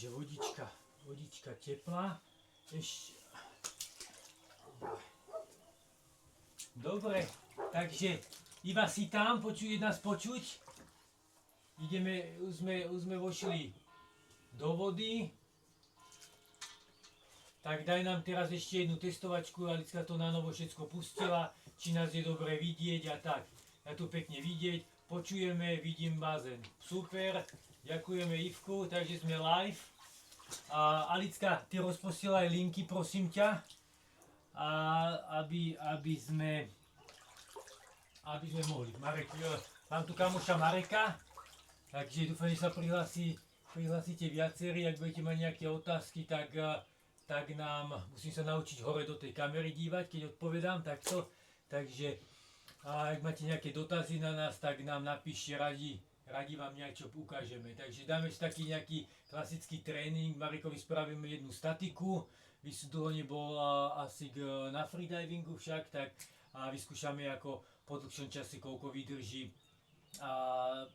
Takže vodička teplá. Ešte. Dobre, takže iba si tam, nás počuť. Ideme, už sme vošli do vody. Tak daj nám teraz ešte jednu testovačku, Alicka to na novo všetko pustila, či nás je dobre vidieť a tak. Ja tu pekne vidieť, počujeme, vidím bazén. Super, ďakujeme Ivku, takže sme live. A Alicka, ty rozposielaj linky, prosím ťa, a aby sme mohli. Marek, mám tu kamoša Mareka, takže dúfam, že sa prihlásite viacerí, ak budete mať nejaké otázky, tak nám, musím sa naučiť hore do tej kamery dívať, keď odpovedám takto. Takže ak máte nejaké dotazy na nás, tak nám napíšte, radi vám niečo ukážeme. Takže dáme si taký nejaký klasický tréning, Marekovi spravíme jednu statiku, dlho nebol asi na freedivingu však, tak vyskúšame ako po dlhšom čase, koľko vydrží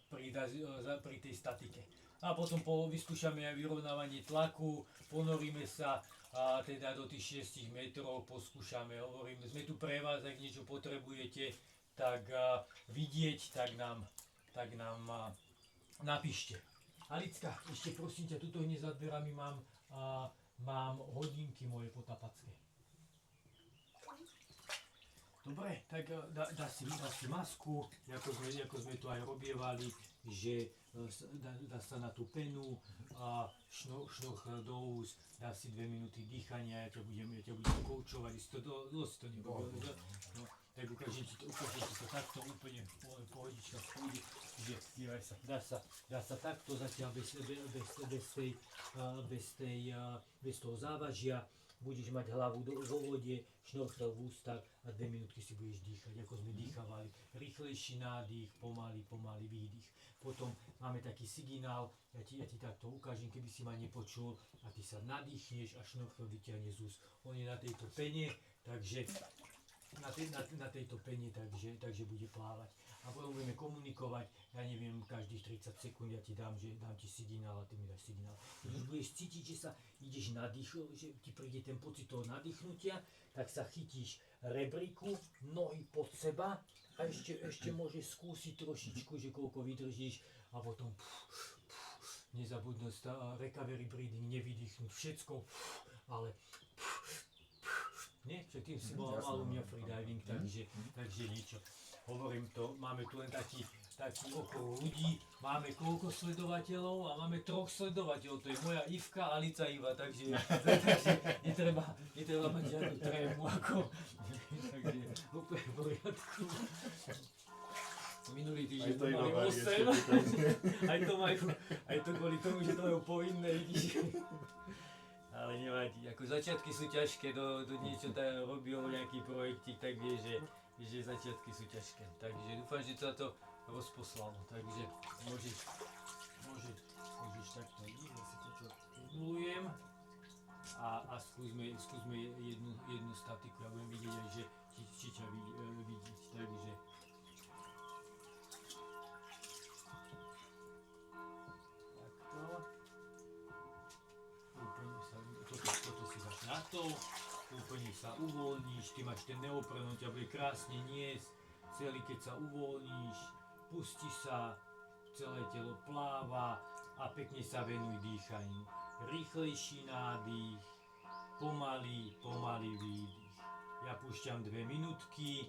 pri tej statike. A potom vyskúšame aj vyrovnávanie tlaku, ponoríme sa teda do tých 6 metrov, poskúšame, hovorím, sme tu pre vás, ak niečo potrebujete, tak vidieť, tak nám napíšte. Alicka, ešte prosím ťa, tuto hneď za dverami mám hodinky moje potapacké. Dobre, tak dá si masku, ako sme to aj robievali, že dá sa na tú penu, šnorchel do úst, dá si 2 minúty dýchania, ja ťa budem koučovať, dosť to nerobil. No, tak ukážem ti to takto úplne pohodička v kúde, že dívaj sa, dá sa takto zatiaľ bez toho závažia. Budeš mať hlavu vo vode, šnorchel v ústach a 2 minútky si budeš dýchať, ako sme dýchavali. Rýchlejší nádych, pomalý výdych. Potom máme taký signál, ja ti takto ukážem, keby si ma nepočul, a ty sa nadýchneš a šnorchel vyťahne z úst. On je na tejto pene, takže na tejto pene, takže bude plávať. A potom budeme komunikovať, ja neviem, každých 30 sekúnd ja ti dám ti signál a ty mi dáš signál. Keď už budeš cítiť, že sa ideš nadýchnúť, že ti príde ten pocit toho nadýchnutia, tak sa chytíš rebríku, nohy pod seba a ešte môžeš skúsiť trošičku, že koľko vydržíš a potom nezabudnúť recovery breathing, nevydýchnuť všetko, ale nie, že tým si mal u mňa freediving, takže niečo. Hovorím to, máme tu len taký okolo ľudí, máme koľko sledovateľov a máme 3 sledovateľov, to je moja Ivka a Alica Iva, takže netreba mať žiadnu trému, takže úplne v poriadku. Minulý týždeň to mali 8, aj to kvôli tomu, že to majú povinné, vidíš. Ale nevadí, ako začiatky sú ťažké, do niečo tam robil nejaký projektík, tak vie, že začiatky sú ťažké. Takže dúfam, že sa to rozposlalo, takže môžeš takto ísť, ja si toto kumulujem a skúsme jednu statiku, ja budem vidieť aj, že či ťa vidieť, takže takto. Úplne sa, toto si dáš na to, úplne sa uvoľníš, ty máš ten neopren, on ťa bude krásne niesť, celý keď sa uvoľníš, pusti sa, celé telo pláva a pekne sa venuj dýchaniu. Rýchlejší nádych, pomalý výdych. Ja púšťam 2 minútky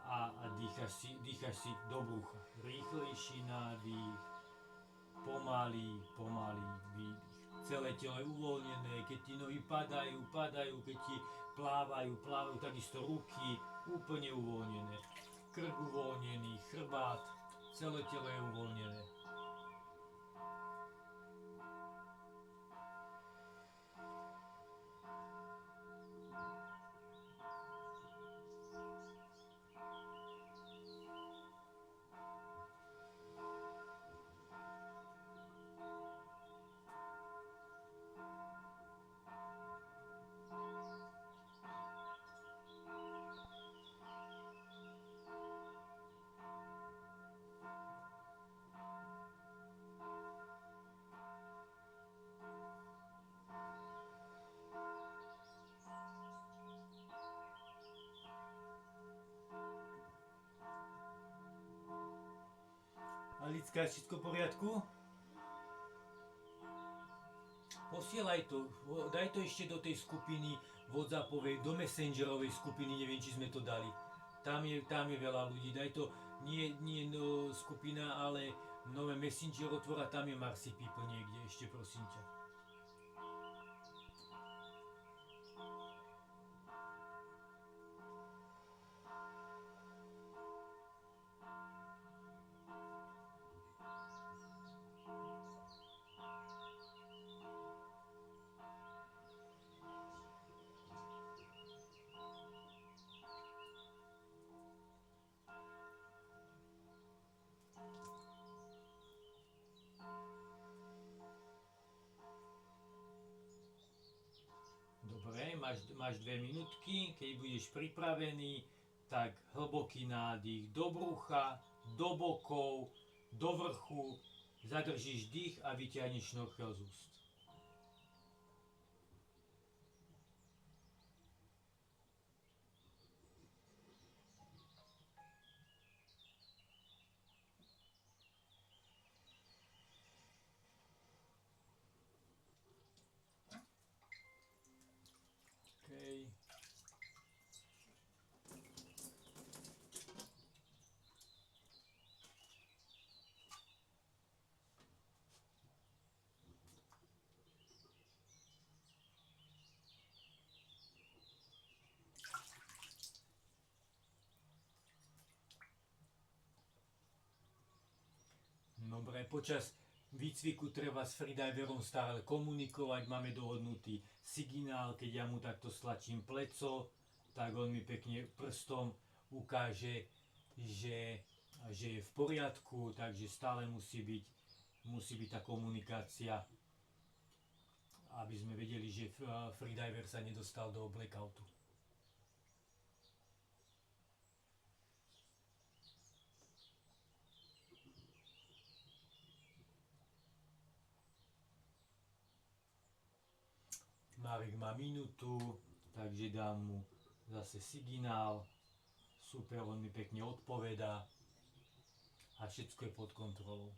a dýchaš si do brucha. Rýchlejší nádych, pomalý výdych. Celé telo je uvoľnené, keď ti nohy padajú, keď ti plávajú, takisto ruky úplne uvoľnené. Krk uvoľnený, chrbát, celé telo je uvoľnené. Cicka, všetko v poriadku? Posielaj to, daj to ešte do tej skupiny WhatsAppovej, do Messengerovej skupiny, neviem, či sme to dali. Tam je veľa ľudí, daj to, nie no, skupina, ale nové Messenger otvora, tam je Marcy People niekde, ešte prosím ťa. Dobre, máš 2 minútky, keď budeš pripravený, tak hlboký nádych do brucha, do bokov, do vrchu, zadržíš dých a vyťahneš šnorchel z úst. Okay. Dobre, počas výcviku treba s freediverom stále komunikovať, máme dohodnutý signál, keď ja mu takto stlačím pleco, tak on mi pekne prstom ukáže, že je v poriadku, takže stále musí byť tá komunikácia, aby sme vedeli, že freediver sa nedostal do blackoutu. Marek má minútu, takže dám mu zase signál. Super, on mi pekne odpovedá a všetko je pod kontrolou.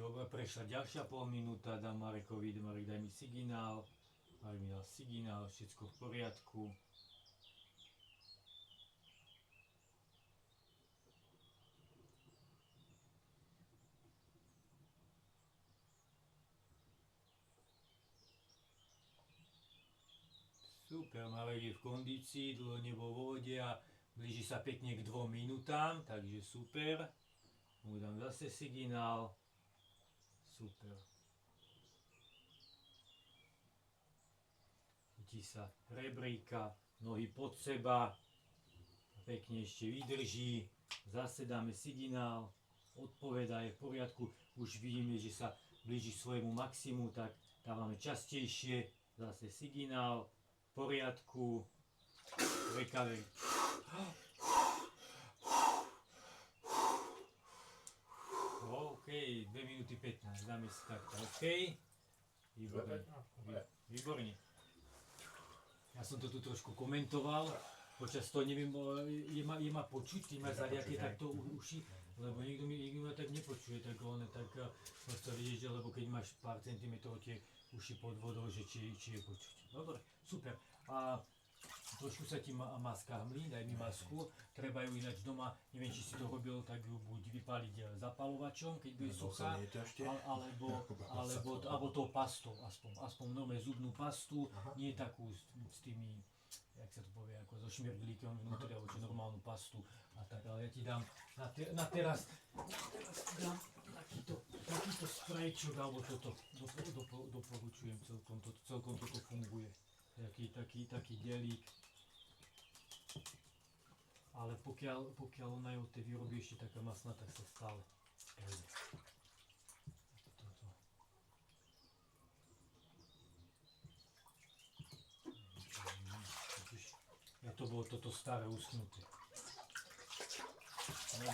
Dobre, prešla ďalšia pol minúta, dám Marekovi, Marek daj mi signál. Marek mi dal signál, všetko v poriadku. Super, Marek je v kondícii, dlho nebol vo vode a blíži sa pekne k 2 minútám, takže super. Mu dám zase signál. Super. Chytí sa rebríka, nohy pod seba, pekne ešte vydrží, zase dáme signál, odpovedá, je v poriadku, už vidíme, že sa blíži svojemu maximu, tak dávame častejšie, zase signál, v poriadku, recovery. OK, 2 minúty 15, dáme si takto, OK. Výborne. Ja som to tu trošku komentoval, počas toho neviem, je ma počuť, ty máš zariaké takto uši, lebo nikto ma tak nepočuje, tak som chcel vidieť, lebo keď máš pár centimetrov tie uši pod vodou, že či je počuť. Dobre, super. A trošku sa ti maska hmlí, daj mi masku, treba ju ináč doma, neviem, či si to robil, tak ju buď vypáliť zapalovačom, keď bude suchá, alebo tou pastou, aspoň normálne zubnú pastu, nie takú s tými, jak sa to povie, ako so šmirdlíkom vnútri, alebo čo normálnu pastu a tak, ale ja ti dám na teraz dám takýto sprejčok, alebo toto doporučujem, celkom toto funguje. Taký delík, ale pokiaľ ona je od tej výroby ešte taká masná, tak sa stále prejde. Ja to bolo toto staré uschnuté. Dobre.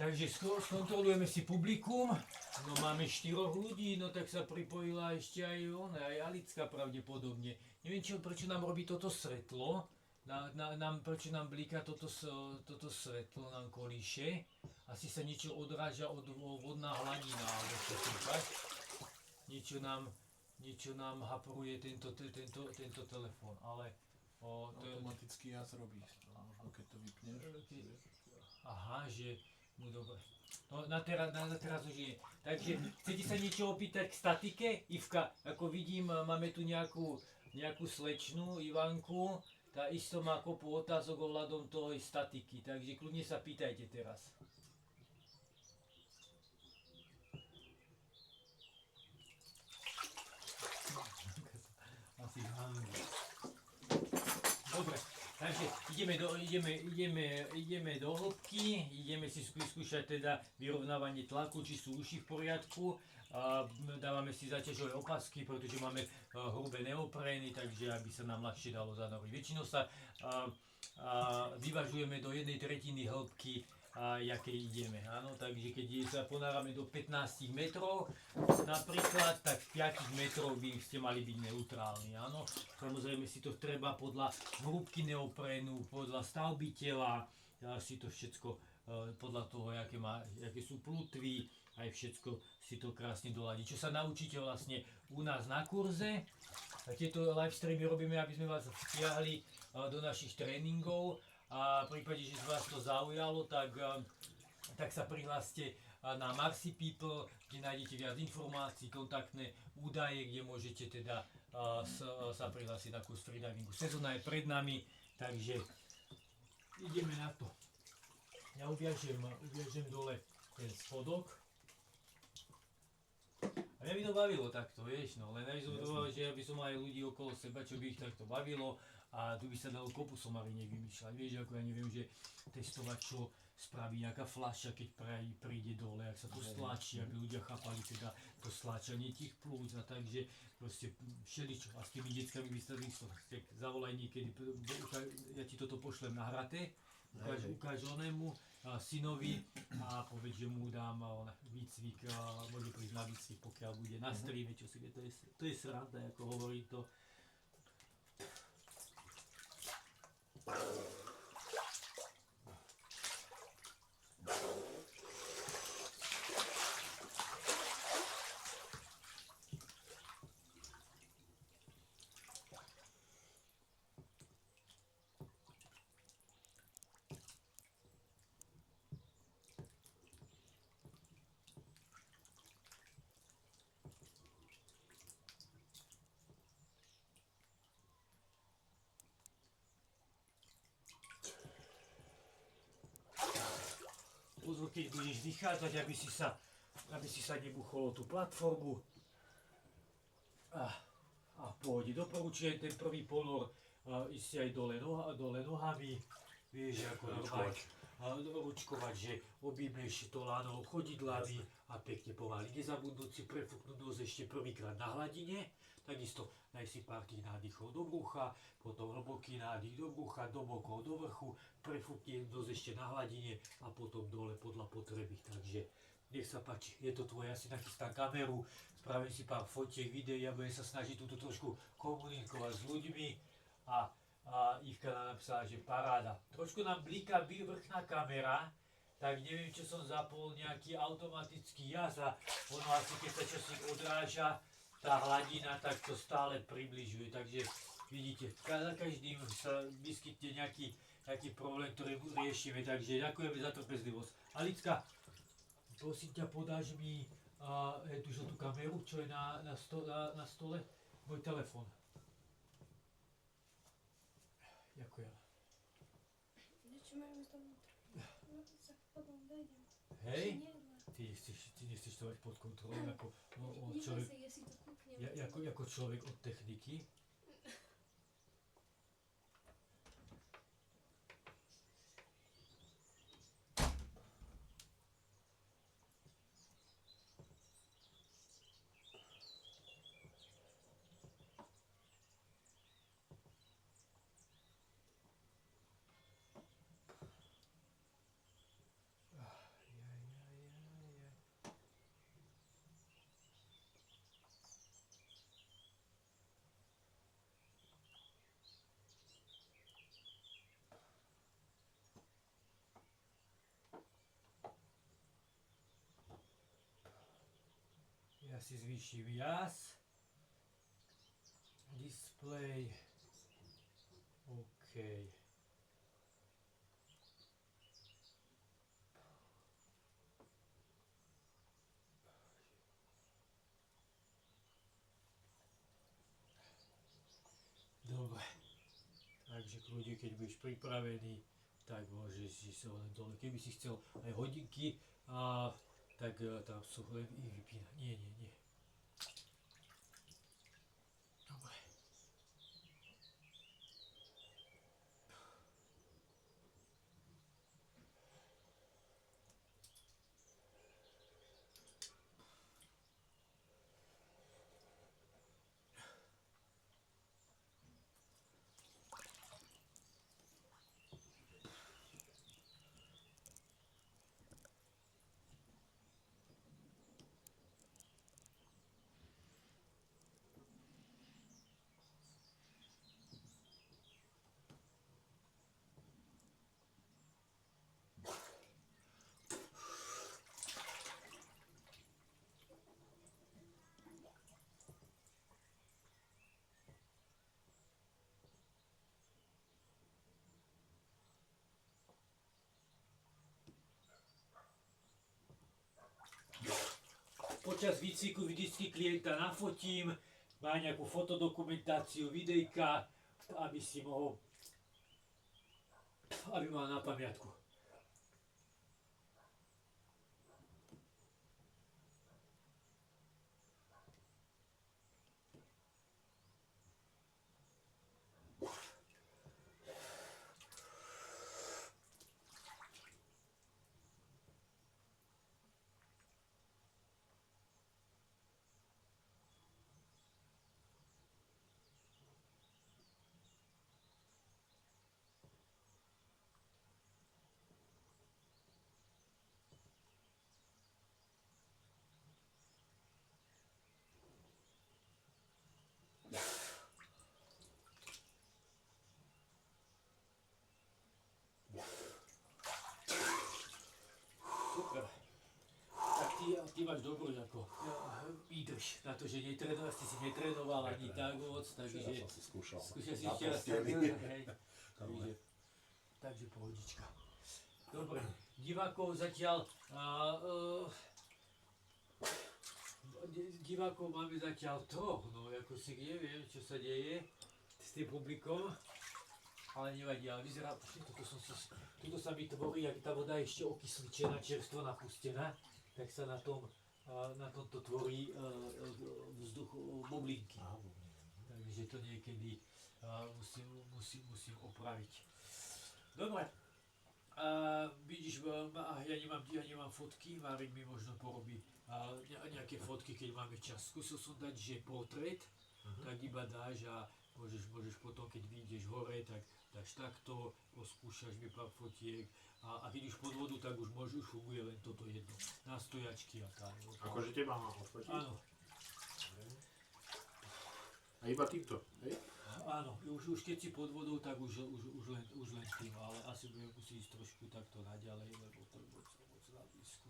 Takže skontrolujeme si publikum, no máme 4 ľudí, no tak sa pripojila ešte aj ona, aj Alicka pravdepodobne. Neviem, prečo nám robí toto svetlo, prečo nám blíka toto svetlo, nám kolíše. Asi sa niečo odráža od vodná hladina, alebo čo týkať. Niečo nám hapruje tento telefón, ale... Automaticky jas robí, možno keď to vypneš. Aha, že... No dobre. No na teraz už nie. Takže chcete sa niečo opýtať k statike? Ivka, ako vidím, máme tu nejakú slečnu, Ivanku. Tá isto má kopu otázok ohľadom toho statiky, takže kľudne sa pýtajte teraz. Asi hangi. Dobre. Takže ideme do hĺbky, ideme si skúšať teda vyrovnávanie tlaku, či sú uši v poriadku. Dávame si záťažové opasky, pretože máme hrubé neoprény, takže aby sa nám ľahšie dalo zanoriť. Väčšinou sa vyvažujeme do 1/3 hĺbky, jaké ideme. Áno, takže keď sa ponárame do 15 metrov napríklad, tak 5 metrov by ste mali byť neutrálni. Áno, samozrejme si to treba podľa hrúbky neoprénu, podľa stavby tela, si to všetko podľa toho, aké sú plutvy, aj všetko si to krásne doladí. Čo sa naučíte vlastne u nás na kurze, tieto live streamy robíme, aby sme vás vtiahli do našich tréningov. A v prípade, že vás to zaujalo, tak sa prihláste na Marcy People, kde nájdete viac informácií, kontaktné údaje, kde môžete teda sa prihlásiť na kurz freedivingu. Sezóna je pred nami, takže ideme na to. Ja uviažem dole ten spodok. A mňa by to bavilo takto, vieš, no, len aj že aby som mal aj ľudí okolo seba, čo by ich takto bavilo. A tu by sa dalo kopu somarinek vymýšľať. Vieš, ako ja neviem, že testovať, čo spraví nejaká fľaša, keď príde dole, ak sa to stlačí, aby ľudia chápali teda to stlačanie tých plúc a takže proste všeličo. A s tými deckami by sa tak zavolaj niekedy, ja ti toto pošlem nahraté, ukáž onému synovi a povedz, že mu dám výcvik, môže prísť na výcvik, pokiaľ bude na streame, čo si vie, to je sranda, ako hovorí to. Pozor, keď budeš vychádzať, aby si sa nebuchol o tú platformu. A pôjde. Doporučujem ten prvý ponor ísť aj dole nohami. Vieš, ako ručkovať, že objímeš to láno chodidlami a pekne pomaly. Nezabudnúť si prefúknuť nos ešte prvýkrát na hladine. Takisto daj si pár tých nádychov do brucha, potom hlboký nádych do brucha, do bokov, do vrchu, prefúkni nos ešte na hladine a potom dole podľa potreby. Takže nech sa páči, je to tvoje, ja si nachystám kameru, spravím si pár fotiek, videí a budem sa snažiť túto trošku komunikovať s ľuďmi a Ivka nám napísala, že paráda. Trošku nám blíka vrchná kamera, tak neviem, čo som zapol, nejaký automatický jaz a ono asi keď sa čosi odráža, tá hladina, tak to stále približuje. Takže vidíte, za každým sa vyskytne nejaký problém, ktorý riešime. Takže ďakujeme za trpezlivosť. Alicka, prosím ťa, podáš mi tú žltú kameru, čo je na stole? Môj telefón. Ďakujem. Čo máme tam vnútra? No to sa potom dojdem. Hej? Ty nechceš to mať pod kontrolou, ako človek, ako človek od techniky. Ja si zvýšim jas. Display. OK. Dobre. Takže kľudne, keď budeš pripravený, tak môžeš si len dole. Keby si chcel aj hodinky, tak tam sú len ich vypínať. Nie. Dobre. Počas výcviku vždycky klienta nafotím, má nejakú fotodokumentáciu, videjka, aby si mohol, aby mal na pamiatku. Super. Tak ty máš dobrú ako výdrž na to, že si netrénoval ani tak moc, takže Ja som si skúšal. skúšal si Na ešte raz posteli. hej. Takže pohodička. Dobre, divákov zatiaľ divákov máme zatiaľ troch, no ako si neviem, čo sa deje s tým publikom, ale nevadí, ale vyzerá, tuto sa mi tvorí, ak tá voda je ešte okysličená, čerstvo napustená, tak sa na tomto tvorí vzduch bublinky. Takže to niekedy musím opraviť. Dobre, vidíš, ja nemám fotky, Marek mi možno porobí nejaké fotky, keď máme čas. Skúsil som dať, že portrét, tak iba dáš a môžeš potom, keď vyjdeš hore, tak dáš takto, poskúšaš mi pár fotiek a keď už pod vodu, tak už funguje len toto jedno, na stojačky a tak. Akože teba mám odfotiť? Áno, A iba týmto, hej? áno, už keď si pod vodou, tak už len tým, ale asi budem musieť ísť trošku takto naďalej, lebo to je moc na blízko.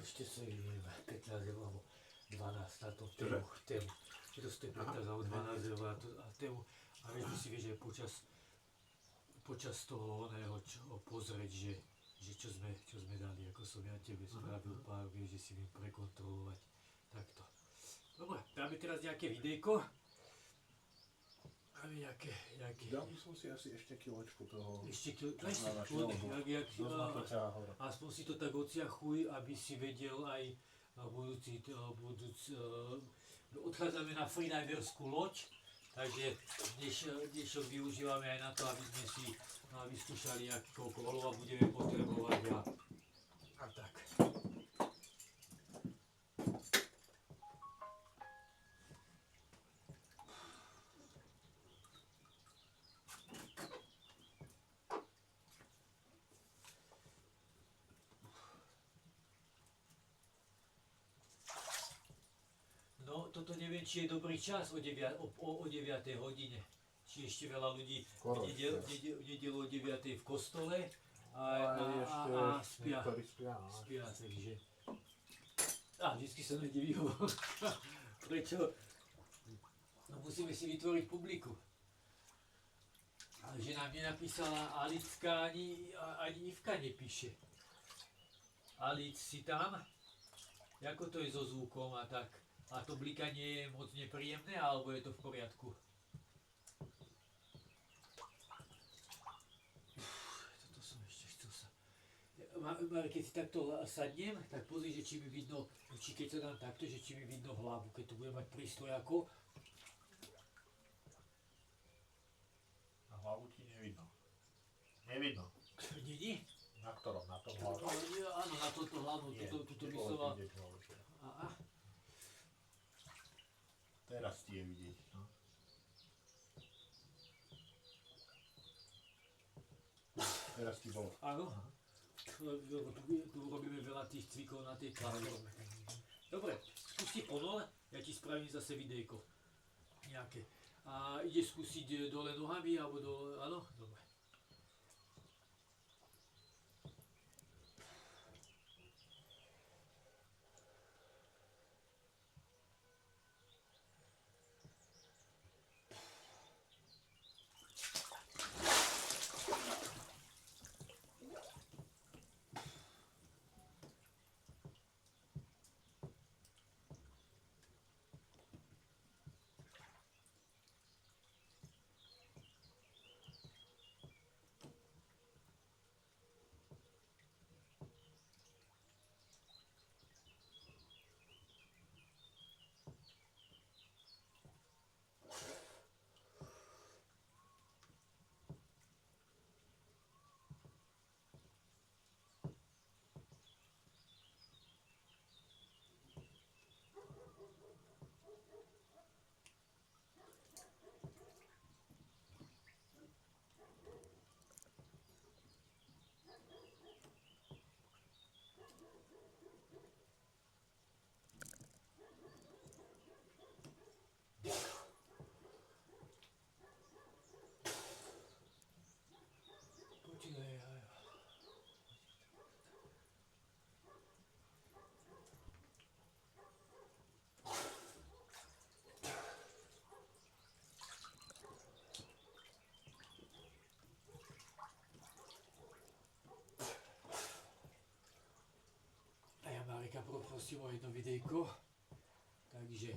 Ešte sa idem 15 eur alebo 12 na tom tému. Či to stojí 15 alebo 12 eur a tému. A vieš si, že počas toho oného pozrieť, že čo sme dali, ako som ja tebe spravil pár, vieš, že si viem prekontrolovať takto. Dobre, dáme teraz nejaké videjko. Máme nejaké... Dal by som si asi ešte kiločku toho. Ešte daj si Máš kľudne, novú. Dosť ma to ťahá hore. aspoň si to tak ociachuj, aby si vedel aj odchádzame na freediverskú loď, takže dnešok využívame aj na to, aby sme si vyskúšali, koľko olova budeme potrebovať a tak. No, toto neviem, či je dobrý čas o 9 hodine. Či ešte veľa ľudí Skoro v nedelu o 9 v kostole a spia. Niektorí spia, no. Spia, takže... vždycky sa nedivím. Prečo? No musíme si vytvoriť publiku. Ale že nám nenapísala Alicka, ani Ivka nepíše. Alic, si tam? Ako to je so zvukom a tak? A to blikanie je moc nepríjemné, alebo je to v poriadku? Toto som ešte chcel sa... Keď si takto sadnem, tak pozri, že či mi vidno, či keď sa dám takto, že či mi vidno hlavu, keď tu budem mať prístroj ako... A hlavu ti nevidno. Nevidno. Není? Na ktorom? Na tom hlavu? Áno, na toto hlavu, tuto myslela... Teraz ti je vidieť. No. Teraz ti bolo. Áno. Tu robíme veľa tých cvikov na tej klaviatúre. Dobre, skúste ponor, ja ti spravím zase videjko. Nejaké. A ide skúsiť dole nohami, alebo dole, áno? Dobre. Marika poprosím o jedno videjko, takže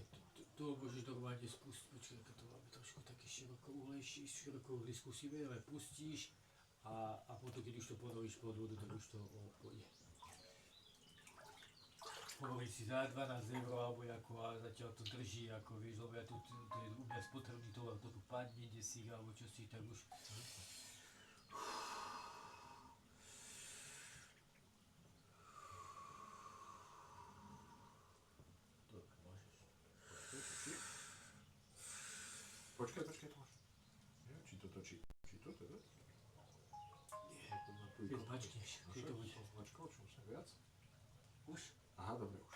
to môžeš normálne spustiť, počkaj, to máme trošku také širokouhlý skúsime, ale pustíš a potom keď už to ponoríš pod vodu, tak už to pôjde. Hovorím si za 12 eur alebo ako a zatiaľ to drží, ako vieš, lebo ja tu, to je u mňa spotrebný tovar, to tu padne desík alebo čo si, tak už... Počkaj, Tomáš. Neviem, či to točí. Či to teda? Nie. Keď zmačkneš, keď to bude. Zmačkal, čo musím viac? Už? Aha, dobre, už.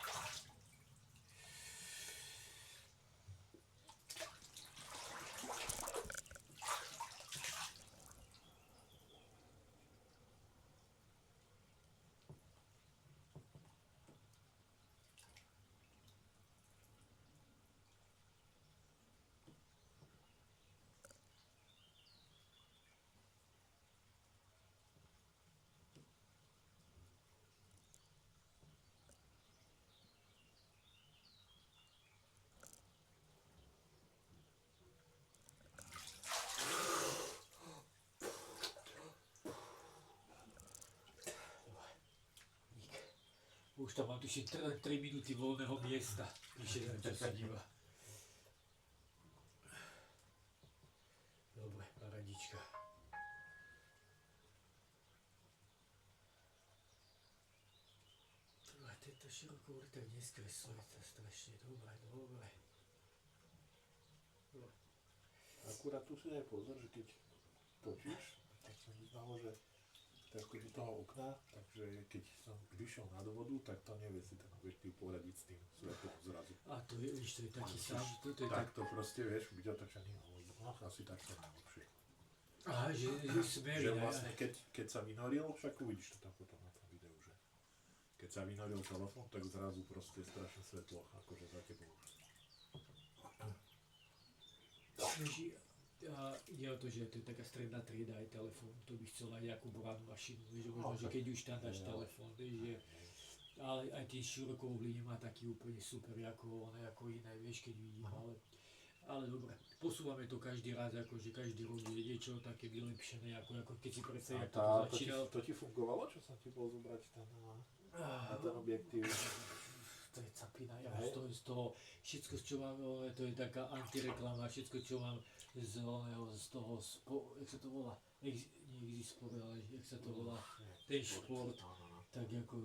Už tam mám tuším 3 minúty voľného miesta. Píše, čo sa díva. Dobre, paradička. Dobre, tento širokoúry tak neskresluje sa strašne. Dobre, dobre. Akurát tu si aj pozor, že keď točíš, tak som vyznalo, že takto do toho okna, takže keď som vyšiel nad vodu, tak to nevie si ten objektív poradiť s tým svetlom zrazu. A to je, víš, to je taký sám, to je tak, Tak to proste vieš, byť otočený na vodu. No, asi tak to najlepšie. aha, že smerí, Že vlastne keď sa vynoril, však uvidíš to tam potom na tom videu, že keď sa vynoril telefón, tak zrazu proste strašne svetlo, akože za tebou. Vieš, a ide o to, že to je taká stredná trieda aj telefón, to by chcel aj nejakú bránnu mašinu, vieš, možno, že keď už tam dáš telefón, vieš, že, ale aj tie širokouhlí nemá taký úplne super ako iné, vieš, keď vidím, ale dobre, posúvame to každý raz, akože každý rok je niečo také vylepšené, ako keď si predstavím, ako to začínal. To ti fungovalo, čo som ti bol zobrať tam na ten objektív? To je capina, ja z toho, všetko, čo mám, to je taká antireklama, všetko, čo mám z toho, jak sa to volá, nie Exispory, ale jak sa to volá, ten šport, tak ako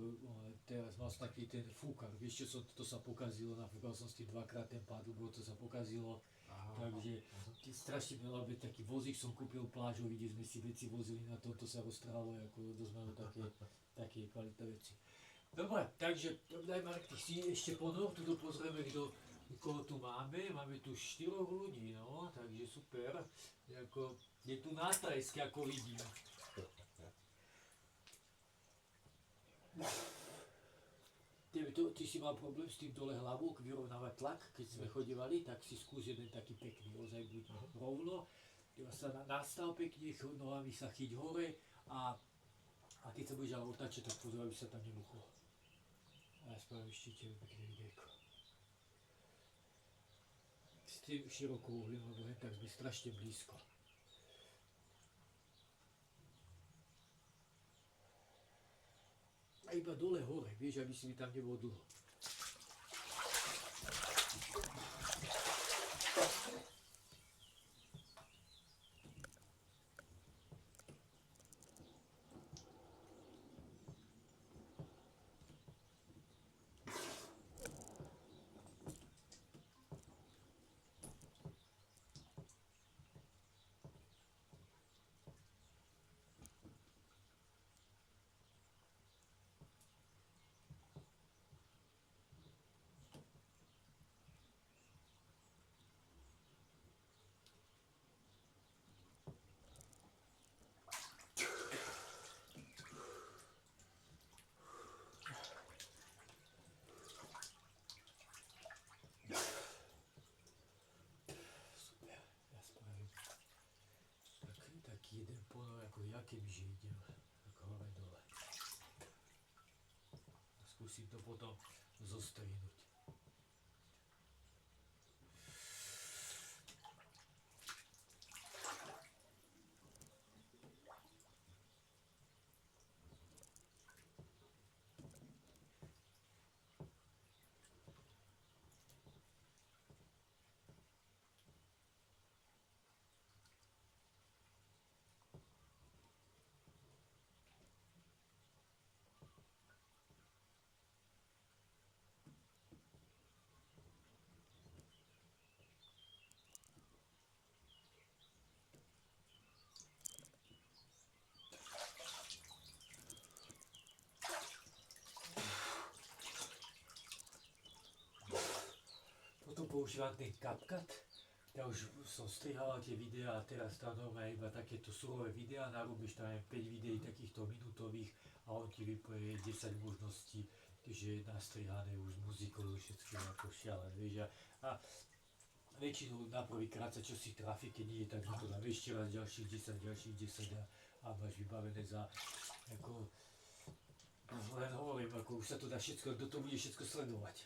teraz mal som taký ten fúkar, vieš čo, to sa pokazilo, nafúkal som si dvakrát ten paddleboard, to sa pokazilo, takže strašne veľa, taký vozík som kúpil plážový, kde sme si veci vozili na to sa roztrhalo, ako dosť malo také kvalitné veci. Dobre, takže daj Marek, ty si ešte ponor, tu pozrieme, koho tu máme tu 4 ľudí, no, takže super, ako, je tu nástrajské, ako vidím. Ty si mal problém s tým dole hlavou, vyrovnávať tlak, keď sme chodívali, tak si skús jeden taký pekný, ozaj buď rovno, sa nastav pekne, nohami sa chyť hore a keď sa budeš ale otáčať, tak pozor, aby sa tam nebuchlo. A ja spravím ešte tebe pekné videjko. S tým širokou uhlím, lebo tak sme strašne blízko. A iba dole hore, vieš, aby si mi tam nebol dlho. Jeden ponor, ako ja kebyže idem tak hore dole. Skúsim to potom zostrihnúť. Používam ten CapCut, ja už som strihal tie videá a teraz tam normálne iba takéto surové videá, narobíš tam aj 5 videí takýchto minútových a on ti vypoje 10 možností, že je nastrihané už s muzikou, všetko ako šialené, vieš, a väčšinou na prvýkrát sa čo si trafí, keď nie je, tak to dám ešte raz ďalších 10 a máš vybavené za, ako, len hovorím, ako už sa to dá všetko, kto to bude všetko sledovať.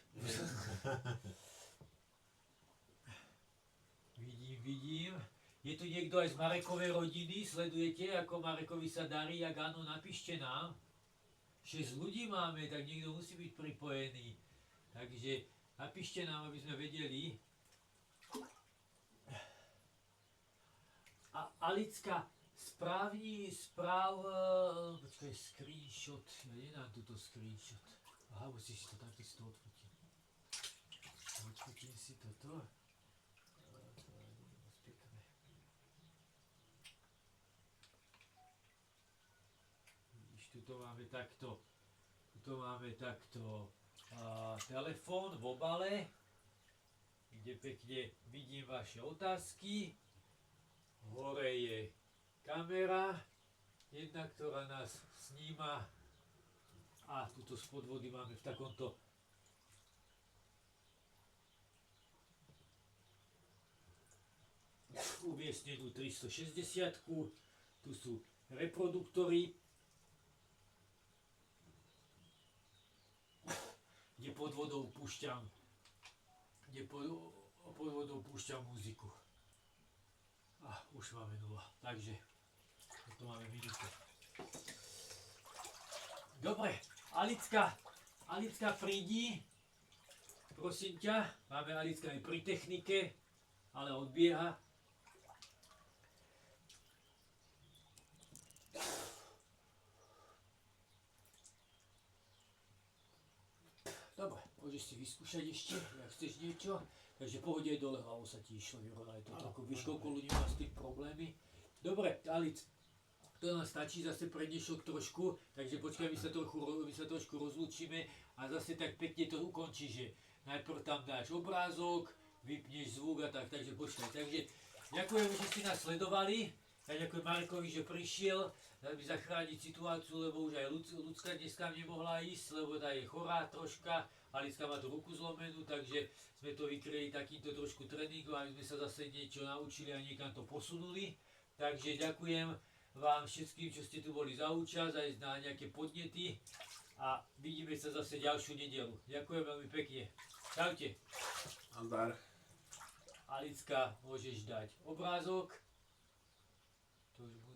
Vidím. Je tu niekto aj z Marekovej rodiny? Sledujete, ako Marekovi sa darí? Jak áno, napíšte nám. 6 ľudí máme, tak niekto musí byť pripojený. Takže napíšte nám, aby sme vedeli. A Alicka, počkaj, screenshot, ja nedám túto screenshot. Aha, musíš si to takisto odfotiť. Odfotím si toto. To je moc pekné. Vidíš, tuto máme takto telefón v obale, kde pekne vidím vaše otázky. Hore je kamera, jedna, ktorá nás sníma, a tuto z podvody máme v takomto umiestnenú 360-ku, tu sú reproduktory, kde pod vodou púšťam muziku. Už máme 0, takže to máme minútu. Dobre, Alicka prídi, prosím ťa, máme Alicka aj pri technike, ale odbieha. Dobre, môžeš si vyskúšať ešte, ak chceš niečo. Takže pohode aj dole hlavou sa ti išlo vyrovnať to trochu. Víš, koľko ľudí má s tým problémy? Dobre, Alic, to nám stačí zase pre dnešok trošku, takže počkaj, my sa trošku rozlúčime a zase tak pekne to ukončíš, že najprv tam dáš obrázok, vypneš zvuk a tak, takže počkaj. Takže ďakujem, že ste nás sledovali. Ja ďakujem Markovi, že prišiel, aby zachrániť situáciu, lebo už aj Ľudská dneska nemohla ísť, lebo tá je chorá troška. Alicka má tú ruku zlomenú, takže sme to vykryli takýmto trošku tréningom, aby sme sa zase niečo naučili a niekam to posunuli. Takže ďakujem vám všetkým, čo ste tu boli za účasť, aj na nejaké podnety a vidíme sa zase ďalšiu nedelu. Ďakujem veľmi pekne. Čaute. Andar. Alicka, môžeš dať obrázok. To už